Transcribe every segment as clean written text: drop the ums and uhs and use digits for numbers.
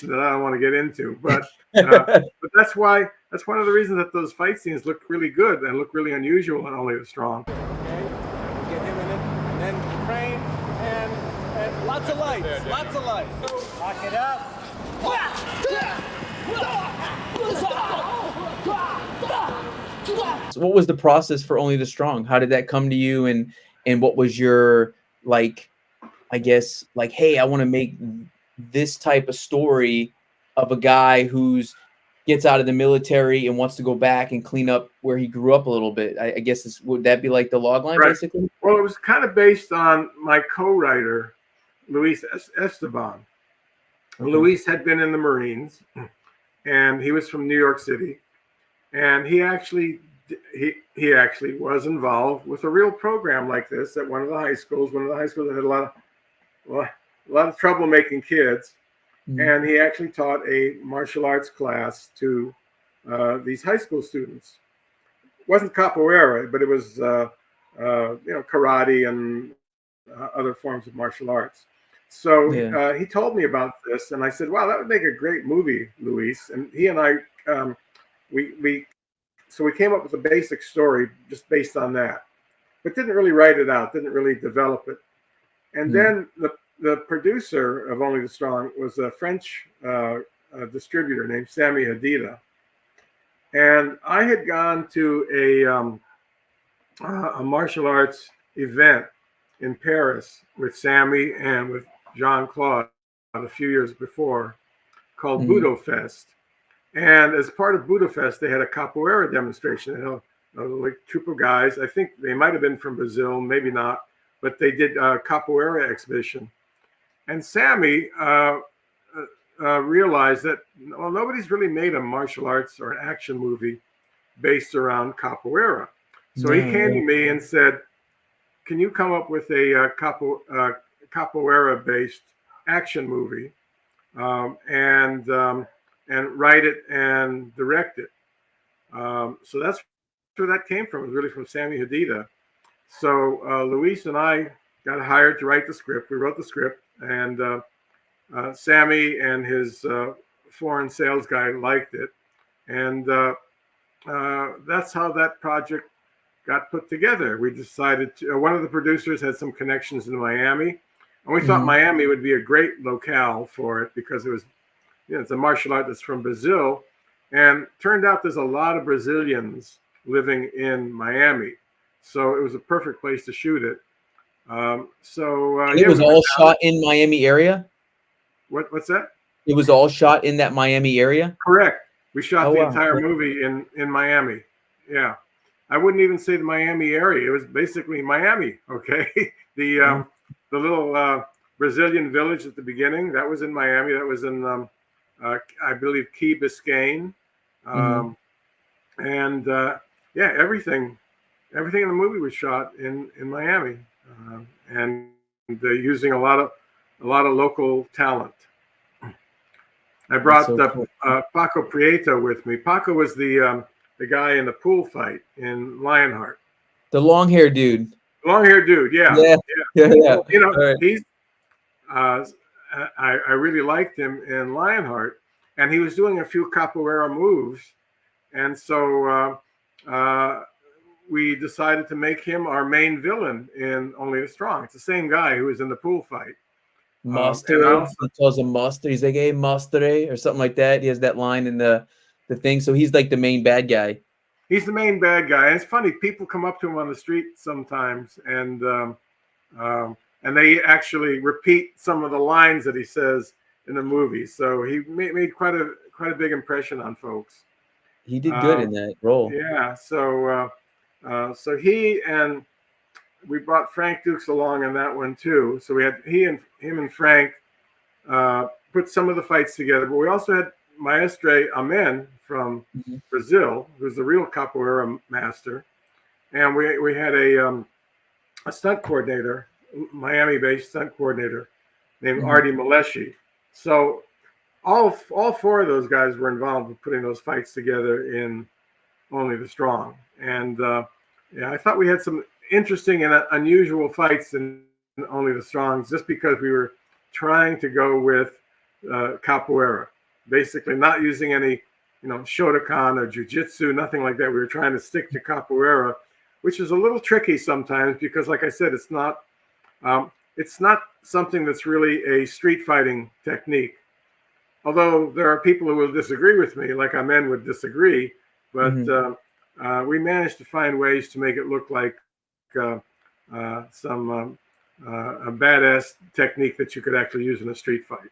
that I don't want to get into, but that's one of the reasons that those fight scenes look really good and look really unusual in Only the Strong. Okay, get him in it, and then crane, and lots of lights, lots of lights. Lock it up. So what was the process for Only the Strong? How did that come to you, and what was your, like, I guess, like, hey, I want to make this type of story of a guy who's gets out of the military and wants to go back and clean up where he grew up a little bit. I guess would that be like the log line, Right. basically? Well, it was kind of based on my co-writer, Luis Esteban. Okay. Luis had been in the Marines, and he was from New York City, and he actually was involved with a real program like this at one of the high schools that had a lot of trouble making kids. And he actually taught a martial arts class to these high school students. It wasn't capoeira, but it was karate and other forms of martial arts. So he told me about this, and I said, "Wow, that would make a great movie, Luis." And he and I, we came up with a basic story just based on that, but didn't really write it out, didn't really develop it. And then the producer of Only the Strong was a French distributor named Sami Hadida. And I had gone to a martial arts event in Paris with Sami and with Jean-Claude a few years before called Budo Fest. And as part of Budo Fest, they had a capoeira demonstration. They had a troop of guys. I think they might have been from Brazil, maybe not, but they did a capoeira exhibition. And Sami realized that, well, nobody's really made a martial arts or an action movie based around capoeira. So he came to me and said, "Can you come up with a capoeira-based action movie and write it and direct it?" So that's where that came from. It was really from Sami Hadida. So Luis and I got hired to write the script. We wrote the script, and Sami and his foreign sales guy liked it. And that's how that project got put together. We decided to, one of the producers had some connections in Miami, and we thought Miami would be a great locale for it because it was, it's a martial art that's from Brazil. And turned out there's a lot of Brazilians living in Miami. So it was a perfect place to shoot it. It was all shot in Miami area? What's that? It was all shot in that Miami area? Correct. We shot the entire movie in Miami. Yeah. I wouldn't even say the Miami area. It was basically Miami, okay? The little Brazilian village at the beginning, that was in Miami. That was in, I believe, Key Biscayne. And everything in the movie was shot in Miami, and using a lot of local talent. I brought Paco Prieto with me. Paco was the guy in the pool fight in Lionheart. The long-haired dude. Long-haired dude, yeah. Right. He's. I really liked him in Lionheart, and he was doing a few capoeira moves, and so we decided to make him our main villain in Only the Strong. It's the same guy who was in the pool fight. Master, he calls him Master. He's like, "Hey, Master," or something like that. He has that line in the thing. So he's like the main bad guy. He's the main bad guy. And it's funny, people come up to him on the street sometimes, and they actually repeat some of the lines that he says in the movie. So he made quite a big impression on folks. He did good in that role. Yeah. So he and we brought Frank Dukes along in that one too. So we had him and Frank put some of the fights together, but we also had Maestre Amen from Brazil, who's the real capoeira master, and we had a stunt coordinator, Miami-based stunt coordinator named Artie Maleshi. So all four of those guys were involved with putting those fights together in Only the Strong, and I thought we had some interesting and unusual fights in Only the Strong, just because we were trying to go with capoeira, basically not using any, Shotokan or jujitsu, nothing like that. We were trying to stick to capoeira, which is a little tricky sometimes because, like I said, it's not something that's really a street fighting technique. Although there are people who will disagree with me, like Amen would disagree, but we managed to find ways to make it look like a badass technique that you could actually use in a street fight.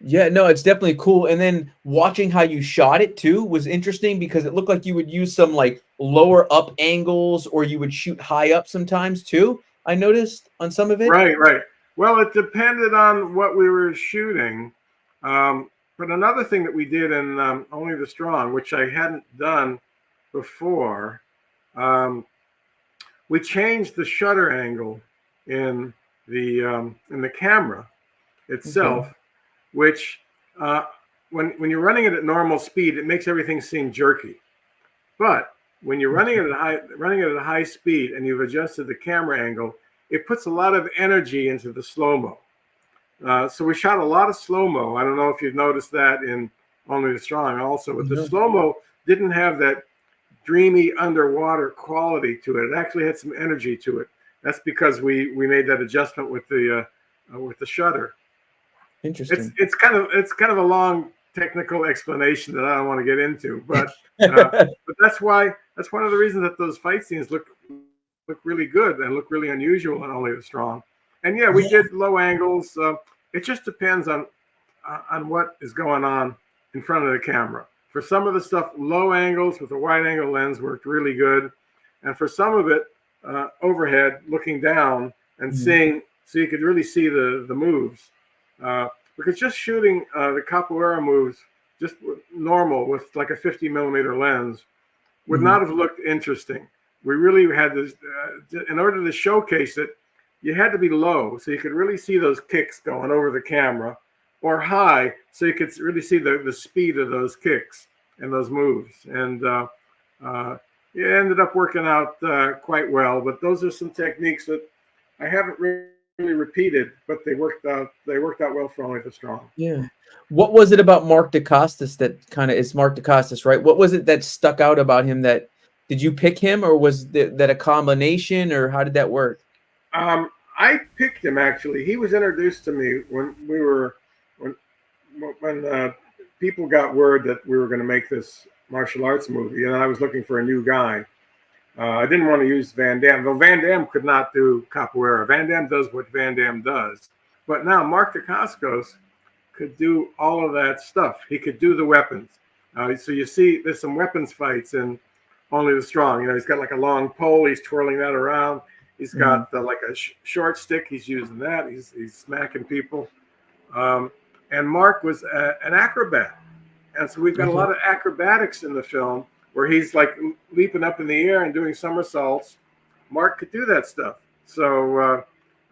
Yeah, no, it's definitely cool. And then watching how you shot it too was interesting because it looked like you would use some like lower up angles, or you would shoot high up sometimes too. I noticed on some of it. Right. Well, it depended on what we were shooting. But another thing that we did in Only the Strong, which I hadn't done before, we changed the shutter angle in the camera itself, which when you're running it at normal speed, it makes everything seem jerky. But when you're running it at a high speed and you've adjusted the camera angle, it puts a lot of energy into the slow-mo. So we shot a lot of slow-mo. I don't know if you've noticed that in Only the Strong also, but the slow-mo didn't have that dreamy underwater quality to it. It actually had some energy to it. That's because we made that adjustment with the shutter. Interesting. It's kind of a long technical explanation that I don't want to get into, but but that's one of the reasons that those fight scenes look really good and look really unusual in Only the Strong. And yeah, we did low angles. It just depends on what is going on in front of the camera. For some of the stuff, low angles with a wide angle lens worked really good, and for some of it, overhead, looking down and seeing, so you could really see the moves. Because just shooting the capoeira moves just normal with like a 50mm lens would not have looked interesting. We really had this, in order to showcase it, you had to be low so you could really see those kicks going over the camera, or high so you could really see the speed of those kicks and those moves. And it ended up working out quite well. But those are some techniques that I haven't really repeated, but they worked out well for Only the Strong. Yeah. What was it about Mark Dacascos that kind of is Mark Dacascos, right? What was it that stuck out about him? That did you pick him, or was that a combination, or how did that work? I picked him actually. He was introduced to me when people got word that we were going to make this martial arts movie, and I was looking for a new guy. I didn't want to use Van Damme, though Van Damme could not do capoeira. Van Damme does what Van Damme does. But now Mark Dacascos could do all of that stuff. He could do the weapons. So you see there's some weapons fights in Only the Strong. He's got like a long pole. He's twirling that around. He's got like a short stick. He's using that. He's smacking people. And Mark was an acrobat. And so we've got a lot of acrobatics in the film, where he's like leaping up in the air and doing somersaults. Mark could do that stuff. So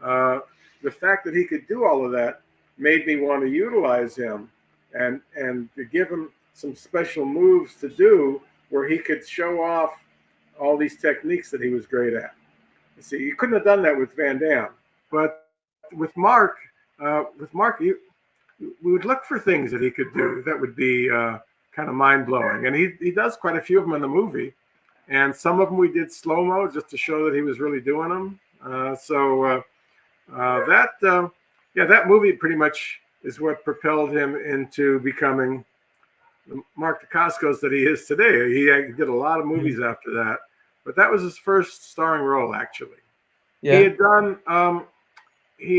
the fact that he could do all of that made me want to utilize him and to give him some special moves to do where he could show off all these techniques that he was great at. See, you couldn't have done that with Van Damme, but with Mark, we would look for things that he could do that would be kind of mind-blowing. And he does quite a few of them in the movie. And some of them we did slow-mo just to show that he was really doing them. That movie pretty much is what propelled him into becoming the Mark Dacascos that he is today. He did a lot of movies after that. But that was his first starring role, actually. Yeah. He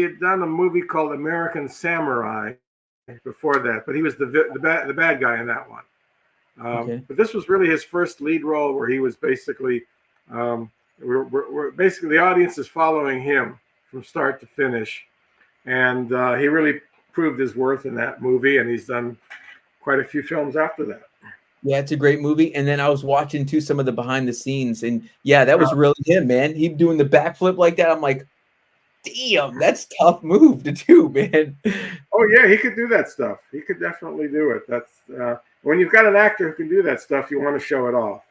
had done a movie called American Samurai before that, but he was the bad guy in that one. But this was really his first lead role, where he was basically we're basically the audience is following him from start to finish, and he really proved his worth in that movie, and he's done quite a few films after that. Yeah, it's a great movie. And then I was watching too some of the behind the scenes, and yeah, that was really him, man. He doing the backflip like that. I'm like, damn, that's a tough move to do, man. Oh yeah, he could do that stuff. He could definitely do it. That's when you've got an actor who can do that stuff, you want to show it off.